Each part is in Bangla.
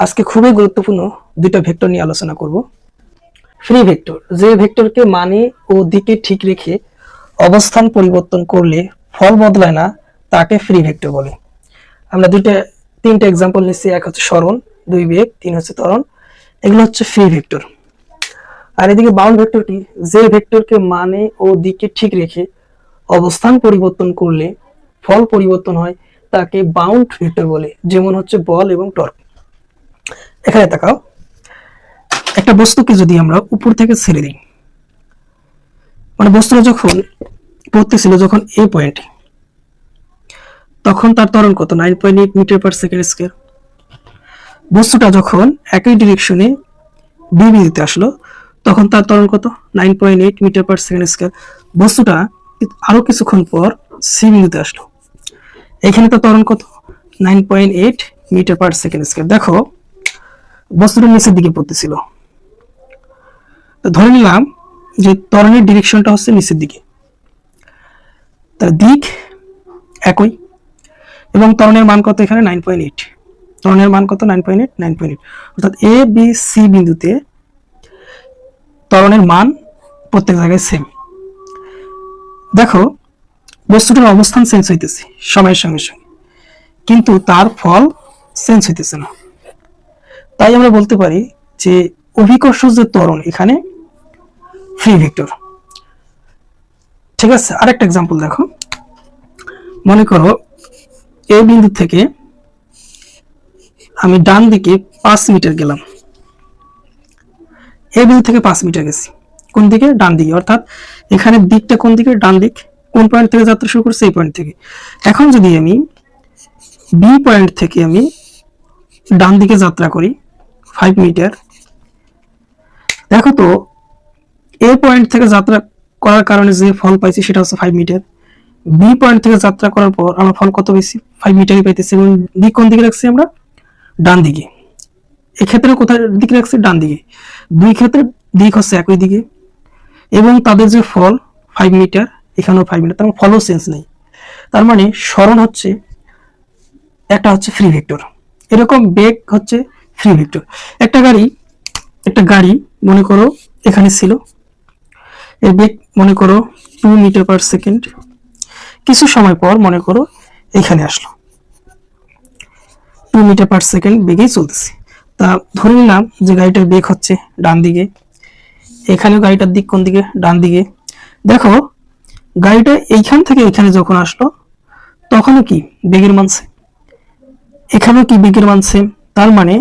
আজকে খুবই গুরুত্বপূর্ণ দুইটা ভেক্টর নিয়ে আলোচনা করব। ফ্রি ভেক্টর, যে ভেক্টরকে মানে ও দিকে ঠিক রেখে অবস্থান পরিবর্তন করলে ফল বদলায় না, তাকে ফ্রি ভেক্টর বলে। আমরা তিনটা এক্সাম্পল নিচ্ছি। এক হচ্ছে সরণ, দুই বেগ, তিন হচ্ছে ত্বরণ। এগুলো হচ্ছে ফ্রি ভেক্টর। আর এদিকে বাউন্ড ভেক্টর কি? যে ভেক্টরকে মানে ও দিকে ঠিক রেখে অবস্থান পরিবর্তন করলে ফল পরিবর্তন হয়, তাকে বাউন্ড ভেক্টর বলে। যেমন হচ্ছে বল এবং টর্ক। এখানে তাকাও, একটা বস্তুকে যদি আমরা উপর থেকে ছেড়ে দিই, মানে বস্তুটা যখন পড়তেছিল যখন এ পয়েন্টে, তখন তার ত্বরণ কত? 9.8 মিটার পার সেকেন্ড স্কয়ার। বস্তুটা যখন একই ডিরেকশনে বি বিন্দুতে আসলো, তখন তার ত্বরণ কত? 9.8 মিটার পার সেকেন্ড স্কয়ার। বস্তুটা আরো কিছুক্ষণ পর সি বিন্দুতে আসলো, এখানে তার ত্বরণ কত? 9.8 মিটার পার সেকেন্ড স্কয়ার। দেখো, বস্তুটা নিচের দিকে পড়তেছিল, ধরে নিলাম যে ত্বরণের ডিরেকশনটা হচ্ছে নিচের দিকে, তার দিক একই, এবং ত্বরণের মান কত? এখানে 9.8। ত্বরণের মান কত? 9.8। অর্থাৎ এ বি সি বিন্দুতে ত্বরণের মান প্রত্যেক জায়গায় সেম। দেখো, বস্তুটার অবস্থান চেঞ্জ হইতেছে সময়ের সঙ্গে সঙ্গে, কিন্তু তার ফল চেঞ্জ হইতেছে না। তাই আমরা বলতে পারি যে অভিকর্ষ যে ত্বরণ, এখানে ফ্রি ভেক্টর। ঠিক আছে, আরেকটা এক্সাম্পল দেখো। মনে করো এ বিন্দু থেকে আমি ডান দিকে 5 মিটার গেলাম। এ বিন্দু থেকে 5 মিটার গেছি, কোন দিকে? ডান দিকে। অর্থাৎ এখানে দিকটা কোন দিকে? ডান দিক। কোন পয়েন্ট থেকে যাত্রা শুরু করছে? এই পয়েন্ট থেকে। এখন যদি আমি বি পয়েন্ট থেকে আমি ডান দিকে যাত্রা করি 5 মিটার, দেখো তো এ পয়েন্ট থেকে যাত্রা করার কারণে যে ফল পাইছি সেটা হচ্ছে 5 মিটার। বি পয়েন্ট থেকে যাত্রা করার পর আমরা ফল কত পেয়েছি? 5 মিটারই পাইতেছি। এবং দিক কোন দিকে রাখছি আমরা? ডান দিকে। এক্ষেত্রে কোথায় দিকে রাখছি? ডান দিকে। দুই ক্ষেত্রে দিক হচ্ছে একই দিকে, এবং তাদের যে ফল 5 মিটার, এখানেও 5 মিটার, তার মানে ফলও চেঞ্জ নেই। তার মানে সরণ হচ্ছে একটা হচ্ছে ফ্রি ভেক্টর, এরকম বেগ হচ্ছে ফ্রি ভেক্টর। একটা গাড়ি মনে করো এখানে ছিল, এর বেগ মনে করো 2 মিটার পার সেকেন্ড। কিছু সময় পর মনে করো এখানে আসলো, 2 মিটার পার সেকেন্ড বেগেই চলতেছে। তা ধরে নিলাম যে গাড়িটার বেগ হচ্ছে ডান দিকে, এখানেও গাড়িটার দিক কোন দিকে? ডান দিকে। দেখো, গাড়িটা এইখান থেকে এখানে যখন আসলো, তখনও কি বেগের মান সেম, এখানেও কি বেগের মান সেম। তার মানে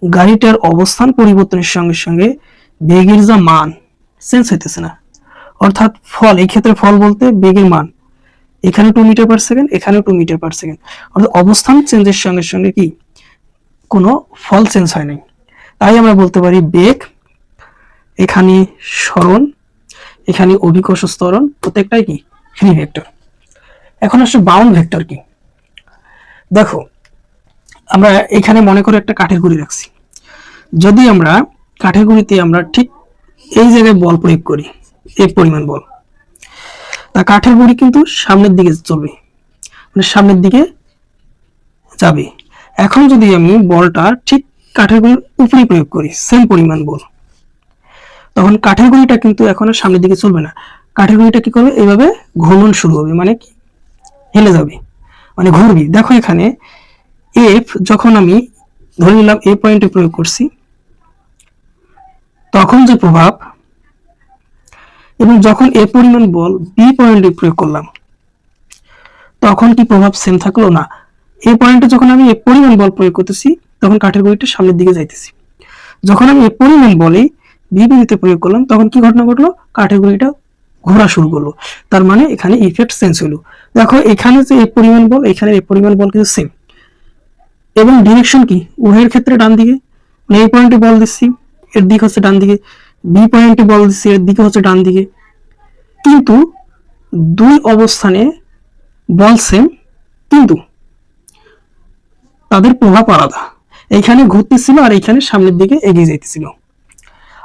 গাড়িটার অবস্থান পরিবর্তনের সঙ্গে সঙ্গে বেগের যা মান চেঞ্জ হইতেছে না। অর্থাৎ ফল, এই ক্ষেত্রে ফল বলতে বেগের মান, এখানে 2 মিটার পার সেকেন্ড, এখানেও 2 মিটার পার সেকেন্ড। অর্থাৎ অবস্থান চেঞ্জের সঙ্গে সঙ্গে কি কোনো ফল চেঞ্জ হয় নাই। তাই আমরা বলতে পারি বেগ, এখানে সরণ, এখানে অভিকর্ষ ত্বরণ, প্রত্যেকটাই কি ফ্রি ভেক্টর। এখন আসলে বাউন্ড ভেক্টর কি? দেখো, আমরা এখানে মনে করে একটা কাঠের গুঁড়ি রাখছি। যদি আমরা কাঠের গুঁড়িতে আমরা ঠিক এই জায়গায় বল প্রয়োগ করি, এই পরিমাণ বল, তা কাঠের গুঁড়ি কিন্তু সামনের দিকে চলবে, মানে সামনের দিকে যাবে। এখন যদি আমি বলটা ঠিক কাঠের গুঁড়ির উপরে প্রয়োগ করি, সেম পরিমাণ বল, তখন কাঠের গুঁড়িটা কিন্তু এখন আর সামনের দিকে চলবে না। কাঠের গুঁড়িটা কি করবে? এইভাবে ঘূর্ণন শুরু হবে, মানে কি হেলে যাবে, মানে ঘুরবি। দেখো এখানে এফ যখন আমি ধরে নিলাম এ পয়েন্টে প্রয়োগ করছি, তখন যে প্রভাব, এবং যখন এ পরিমাণ বল বি পয়েন্টে প্রয়োগ করলাম, তখন কি প্রভাব সেম থাকলো? না। এ পয়েন্টে যখন আমি এ পরিমাণ বল প্রয়োগ করতেছি, তখন কাঠের গুঁড়িটা সামনের দিকে যাইতেছি। যখন আমি এ পরিমাণ বলে বি বিন্দুতে প্রয়োগ করলাম, তখন কি ঘটনা ঘটলো? কাঠের গুঁড়িটা ঘোরা শুরু করলো। তার মানে এখানে ইফেক্ট চেঞ্জ হলো। দেখো, এখানে যে এ পরিমাণ বল, এখানে এ পরিমাণ বল কিন্তু সেম, এবং ডিরেকশন কি উভয়ের ক্ষেত্রে ডান দিকে। মানে এই পয়েন্টে বল দিচ্ছি, এর দিক হচ্ছে ডান দিকে, বি পয়েন্টে বল দিচ্ছি, এর দিকে হচ্ছে ডান দিকে। কিন্তু দুই অবস্থানে বল সেম, কিন্তু তাদের প্রভাব আলাদা। এইখানে ঘুরতেছিল আর এইখানে সামনের দিকে এগিয়ে যাইতেছিল।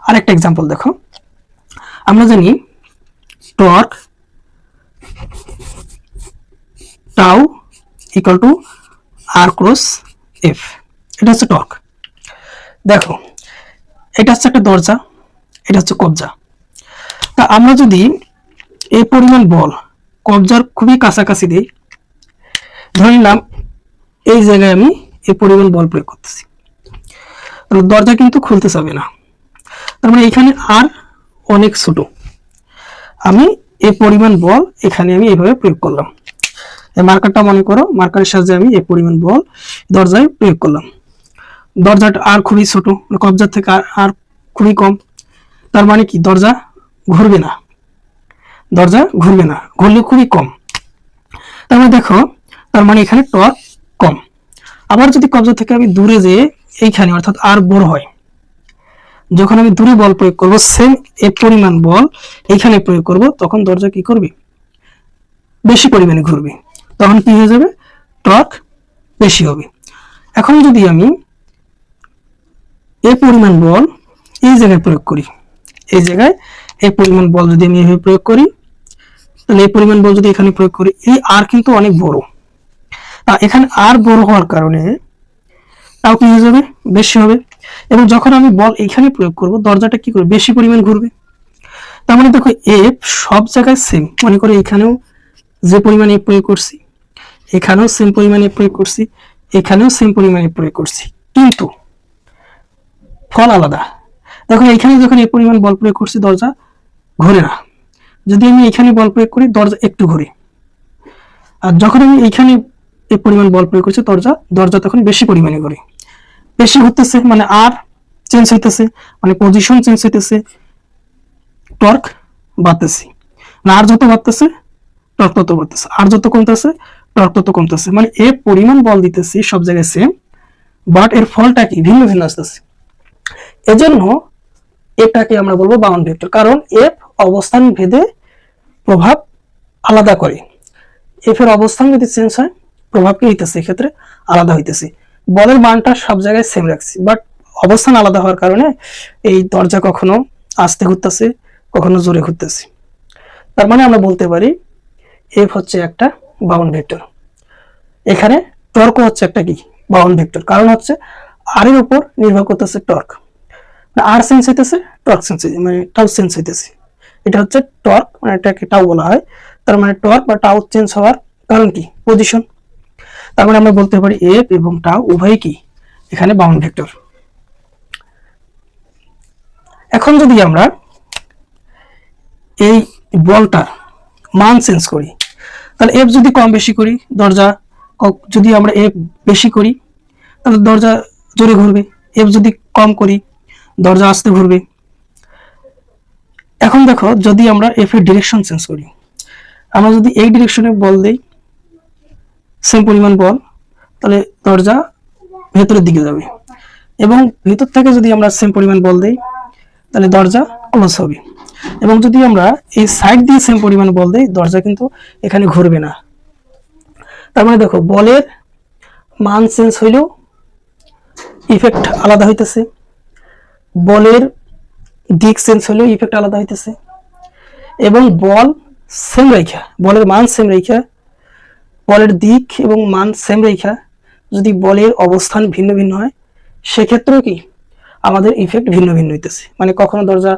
আর একটা এক্সাম্পল দেখো, আমরা জানি torque tau equal to r cross F, এটা হচ্ছে টর্ক। দেখো এটা হচ্ছে একটা দরজা, এটা হচ্ছে কবজা। তা আমরা যদি এই পরিমাণ বল কবজার খুবই কাছাকাছি দিই, ধরে নিলাম এই জায়গায় আমি এই পরিমাণ বল প্রয়োগ করতেছি, তাহলে দরজা কিন্তু খুলতে চাবে না। তার মানে এখানে আর অনেক ছোট, আমি এই পরিমাণ বল এখানে আমি এইভাবে প্রয়োগ করলাম। এই মার্কারটা মনে করো, মার্কারের সাহায্যে আমি এই পরিমাণ বল দরজায় প্রয়োগ করলাম। দরজাটা আর খুবই ছোট, কবজার থেকে আর খুবই কম। তার মানে কি দরজা ঘুরবে না, দরজা ঘুরবে না, ঘুরলে খুবই কম। তার মানে দেখো, তার মানে এখানে টর্ক কম। আবার যদি কবজা থেকে আমি দূরে যেয়ে এইখানে অর্থাৎ আর বড় হয়, যখন আমি দূরে বল প্রয়োগ করব সেম এই পরিমাণ বল এইখানে প্রয়োগ করব, তখন দরজা কি করবে, বেশি পরিমাণে ঘুরবে, তখন কি হয়ে যাবে, টর্ক বেশি হবে। এখন যদি আমি এই পরিমাণ বল এই জায়গায় প্রয়োগ করি, এই জায়গায় এই পরিমাণ বল যদি আমি এইভাবে প্রয়োগ করি, তাহলে এই পরিমাণ বল যদি এখানে প্রয়োগ করি, এই আর কিন্তু অনেক বড়, এখানে আর বড় হওয়ার কারণে তাও কি হয়ে যাবে, বেশি হবে। এবং যখন আমি বল এখানে প্রয়োগ করব, দরজাটা কি করবে, বেশি পরিমাণ ঘুরবে। তার মানে দেখো এফ সব জায়গায় সেম, মনে করো এখানেও যে পরিমাণে প্রয়োগ করছি, এখানেও সেম পরিমাণে প্রয়োগ করছি, এখানেও সেম পরিমাণে প্রয়োগ করছি, কিন্তু ফল আলাদা। দেখো এখানে যখন এই পরিমাণ বল প্রয়োগ করছি দরজা ঘুরে না, যদি আমি এখানে বল প্রয়োগ করি দরজা একটু ঘুরে। আর যখন আমি এইখানে এই পরিমাণ বল প্রয়োগ করছি দরজা তখন বেশি পরিমাণে ঘুরে, বেশি ঘুরতেছে মানে আর চেঞ্জ হইতেছে, মানে পজিশন চেঞ্জ হইতেছে, টর্ক বাড়তেছে। না আর যত বাড়তেছে টর্ক তত বাড়তেছে, আর যত কমতেছে টর্ক তত কমতেছে। মানে এ পরিমাণ বল দিতেছি সব জায়গায় সেম, বাট এর ফলটা কি ভিন্ন ভিন্ন আসতেছে। এজন্য এটাকে আমরা বলবো বাউন্ড ভেক্টর, কারণ এফ অবস্থান ভেদে প্রভাব আলাদা করে। এফ এর অবস্থান যদি চেঞ্জ হয় প্রভাব কি হইতেছে, এক্ষেত্রে আলাদা হইতেছে। বলের মানটা সব জায়গায় সেম রাখছি, বাট অবস্থান আলাদা হওয়ার কারণে এই দরজা কখনো আস্তে ঘুরতেছে, কখনো জোরে ঘুরতেছে। তার মানে আমরা বলতে পারি এফ হচ্ছে একটা বাউন্ড ভেক্টর। এখানে টর্ক হচ্ছে একটা কি বাউন্ড ভেক্টর, কারণ হচ্ছে আর এর উপর নির্ভর করতেছে টর্ক, আর চেঞ্জ হইতেছে টর্ক চেঞ্জ হইতেছে, মানে টাউ চেঞ্জ হইতেছে। এটা হচ্ছে টর্ক, মানে এটাকে টাউ বলা হয়। তার মানে টর্ক বা টাউ চেঞ্জ হওয়ার কারণ কি, পজিশন। তার মানে আমরা বলতে পারি এফ এবং টাউ উভয়ই কি এখানে বাউন্ড ভেক্টর। এখন যদি আমরা এই বলটার মান চেঞ্জ করি, তাহলে এফ যদি কম বেশি করি দরজা, যদি আমরা এফ বেশি করি তাহলে দরজা জোরে ঘুরবে, এফ যদি কম করি দরজা আস্তে ঘুরবে। এখন দেখো যদি আমরা এফ এর ডিরেকশন চেঞ্জ করি, আমরা যদি এই ডিরেকশনে বল দেই সেম পরিমাণ বল, তাহলে দরজা ভেতরের দিকে যাবে, এবং ভেতর থেকে যদি আমরা সেম পরিমাণ বল দেই তাহলে দরজা ক্লোজ হবে। এবং যদি আমরা এই সাইড দিয়ে সেম পরিমাণ বল দেই দরজা কিন্তু এখানে ঘুরবে না। তার মানে দেখো বলের মান চেঞ্জ হইলেও ইফেক্ট আলাদা হইতেছে, বলের দিক চেঞ্জ হলেও ইফেক্ট আলাদা হইতেছে, এবং বল সেম রেখা, বলের মান সেম রেখা, বলের দিক এবং মান সেম রেখা, যদি বলের অবস্থান ভিন্ন ভিন্ন হয় সেক্ষেত্রেও কি আমাদের ইফেক্ট ভিন্ন ভিন্ন হইতেছে, মানে কখনো দরজা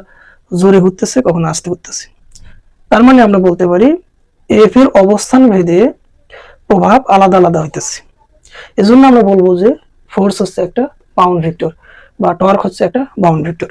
জোরে ঘুরতেছে, কখনো আস্তে ঘুরতেছে। তার মানে আমরা বলতে পারি এফ এর অবস্থান ভেদে প্রভাব আলাদা আলাদা হইতেছে। এজন্য আমরা বলবো যে ফোর্স হচ্ছে একটা বাউন্ড ভেক্টর বা টর্ক হচ্ছে একটা বাউন্ড ভেক্টর।